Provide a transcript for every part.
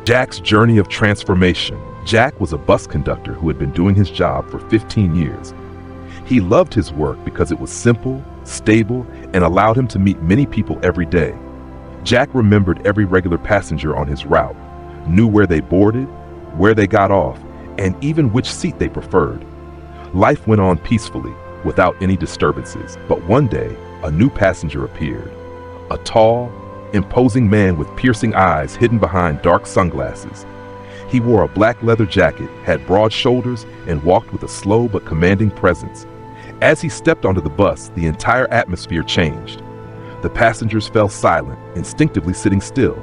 Jack's journey of transformation. Jack was a bus conductor who had been doing his job for 15 years. He loved his work because it was simple, stable, and allowed him to meet many people every day. Jack remembered every regular passenger on his route, knew where they boarded, where they got off, and even which seat they preferred. Life went on peacefully, without any disturbances, but one day, a new passenger appeared. A tall, imposing man with piercing eyes hidden behind dark sunglasses. He wore a black leather jacket, had broad shoulders, and walked with a slow but commanding presence. As he stepped onto the bus, the entire atmosphere changed. The passengers fell silent, instinctively sitting still.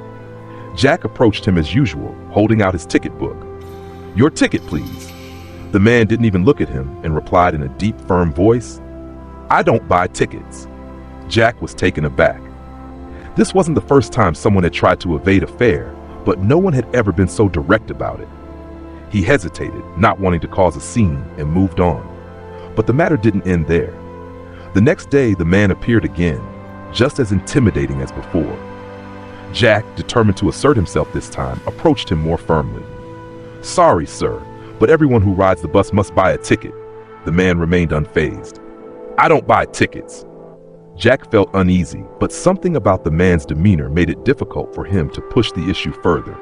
Jack approached him as usual, holding out his ticket book. "Your ticket, please." The man didn't even look at him and replied in a deep, firm voice, "I don't buy tickets." Jack was taken aback. This wasn't the first time someone had tried to evade a fare, but no one had ever been so direct about it. He hesitated, not wanting to cause a scene, and moved on. But the matter didn't end there. The next day, the man appeared again, just as intimidating as before. Jack, determined to assert himself this time, approached him more firmly. "Sorry, sir, but everyone who rides the bus must buy a ticket." The man remained unfazed. "I don't buy tickets." Jack felt uneasy, but something about the man's demeanor made it difficult for him to push the issue further.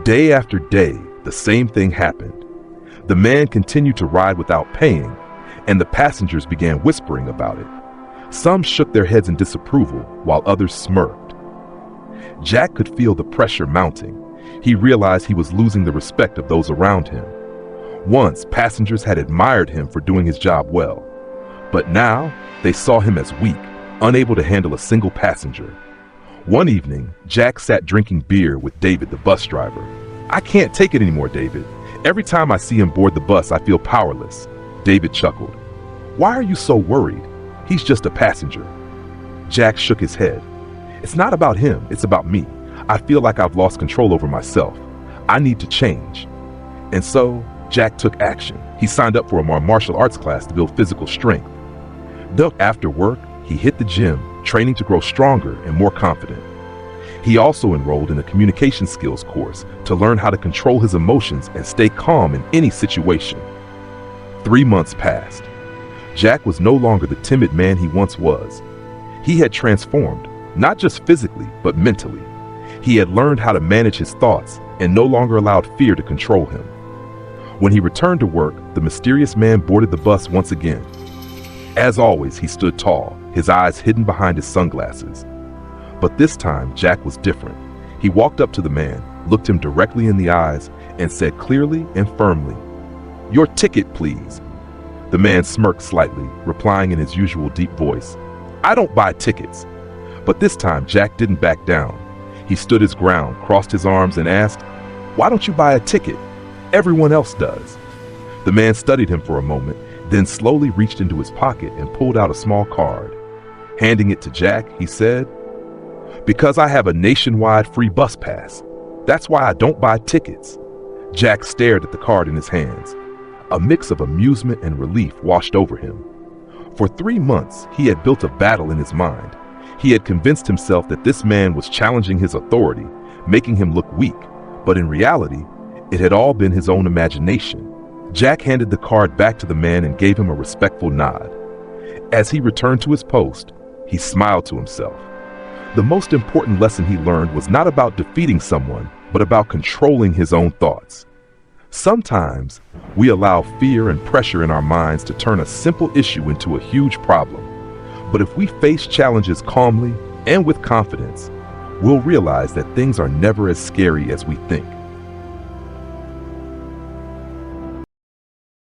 Day after day, the same thing happened. The man continued to ride without paying, and the passengers began whispering about it. Some shook their heads in disapproval, while others smirked. Jack could feel the pressure mounting. He realized he was losing the respect of those around him. Once, passengers had admired him for doing his job well, but now they saw him as weak, unable to handle a single passenger. One evening, Jack sat drinking beer with David, the bus driver. "I can't take it anymore, David. Every time I see him board the bus, I feel powerless." David chuckled. "Why are you so worried? He's just a passenger." Jack shook his head. "It's not about him, it's about me. I feel like I've lost control over myself. I need to change." And so, Jack took action. He signed up for a martial arts class to build physical strength. After work, he hit the gym, training to grow stronger and more confident. He also enrolled in a communication skills course to learn how to control his emotions and stay calm in any situation. 3 months passed. Jack was no longer the timid man he once was. He had transformed, not just physically, but mentally. He had learned how to manage his thoughts and no longer allowed fear to control him. When he returned to work, the mysterious man boarded the bus once again. As always, he stood tall, his eyes hidden behind his sunglasses. But this time, Jack was different. He walked up to the man, looked him directly in the eyes, and said clearly and firmly, "Your ticket, please." The man smirked slightly, replying in his usual deep voice, "I don't buy tickets." But this time, Jack didn't back down. He stood his ground, crossed his arms, and asked, "Why don't you buy a ticket? Everyone else does." The man studied him for a moment, then slowly reached into his pocket and pulled out a small card. Handing it to Jack, he said, "Because I have a nationwide free bus pass. That's why I don't buy tickets." Jack stared at the card in his hands. A mix of amusement and relief washed over him. For 3 months, he had built a battle in his mind. He had convinced himself that this man was challenging his authority, making him look weak, but in reality, it had all been his own imagination. Jack handed the card back to the man and gave him a respectful nod. As he returned to his post, he smiled to himself. The most important lesson he learned was not about defeating someone, but about controlling his own thoughts. Sometimes, we allow fear and pressure in our minds to turn a simple issue into a huge problem. But if we face challenges calmly and with confidence, we'll realize that things are never as scary as we think.